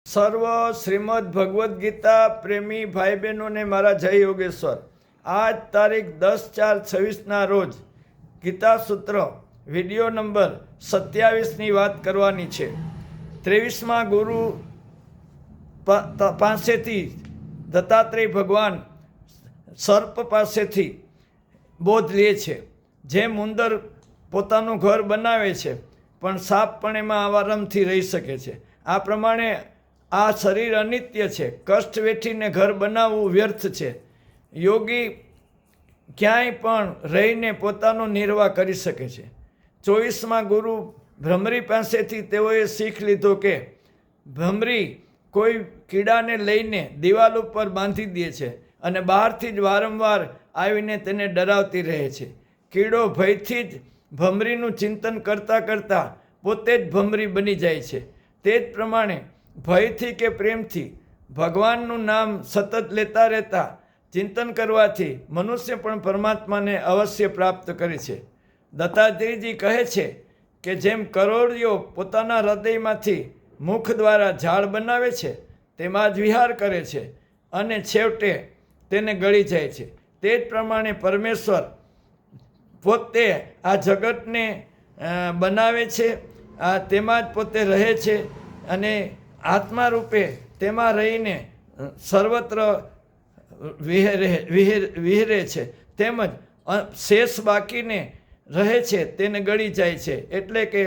સર્વ શ્રીમદ ભગવદ્ ગીતા પ્રેમી ભાઈ બહેનોને મારા જય યોગેશ્વર. આજ તારીખ 10/4/26ના રોજ ગીતા સૂત્ર વિડીયો નંબર 27ની વાત કરવાની છે. 23મા ગુરુ પાસેથી દત્તાત્રેય ભગવાન સર્પ પાસેથી બોધ લે છે. જેમ ઉંદર પોતાનું ઘર બનાવે છે પણ સાપ પણ એમાં આરામથી રહી શકે છે, આ પ્રમાણે આ શરીર અનિત્ય છે. કષ્ટ વેઠીને ઘર બનાવવું વ્યર્થ છે. યોગી ક્યાંય પણ રહીને પોતાનો નિર્વાહ કરી શકે છે. 24મા ગુરુ ભ્રમરી પાસેથી તેઓએ શીખ લીધો કે ભ્રમરી કોઈ કીડાને લઈને દિવાલ ઉપર બાંધી દે છે અને બહારથી જ વારંવાર આવીને તેને ડરાવતી રહે છે. કીડો ભયથી જ ભમરીનું ચિંતન કરતાં કરતાં પોતે જ ભમરી બની જાય છે. તે જ પ્રમાણે ભયથી કે પ્રેમથી ભગવાનનું નામ સતત લેતા રહેતા ચિંતન કરવાથી મનુષ્ય પણ પરમાત્માને અવશ્ય પ્રાપ્ત કરે છે. દત્તાત્રેયજી કહે છે કે જેમ કરોળિયો પોતાના હૃદયમાંથી મુખ દ્વારા ઝાડ બનાવે છે તેમાં જ વિહાર કરે છે અને છેવટે તેને ગળી જાય છે, તે જ પ્રમાણે પરમેશ્વર પોતે આ જગતને બનાવે છે, તેમાં જ પોતે રહે છે અને આત્મા રૂપે તેમાં રહીને સર્વત્ર વિહરે છે. તેમજ શેષ બાકીને રહે છે તેને ગળી જાય છે. એટલે કે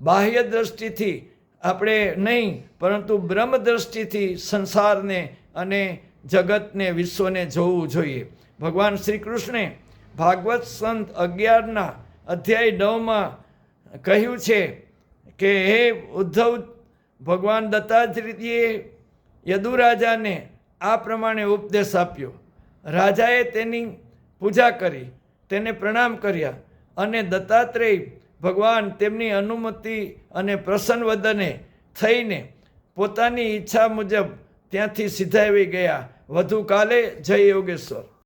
બાહ્ય દ્રષ્ટિથી આપણે નહીં પરંતુ બ્રહ્મ દ્રષ્ટિથી સંસારને અને જગતને વિશ્વને જોવું જોઈએ. ભગવાન શ્રી કૃષ્ણે ભાગવત સંત 11ના અધ્યાય 9માં કહ્યું છે કે હે ઉદ્ધવ, ભગવાન દત્તાત્રેયજીએ યદુરાજાને આ પ્રમાણે ઉપદેશ આપ્યો. રાજાએ તેની પૂજા કરી, તેને પ્રણામ કર્યા અને દત્તાત્રેય ભગવાન તેમની અનુમતિ અને પ્રસન્ન વદને થઈને પોતાની ઈચ્છા મુજબ ત્યાંથી સીધાવી ગયા. વધુ કાલે જય યોગેશ્વર.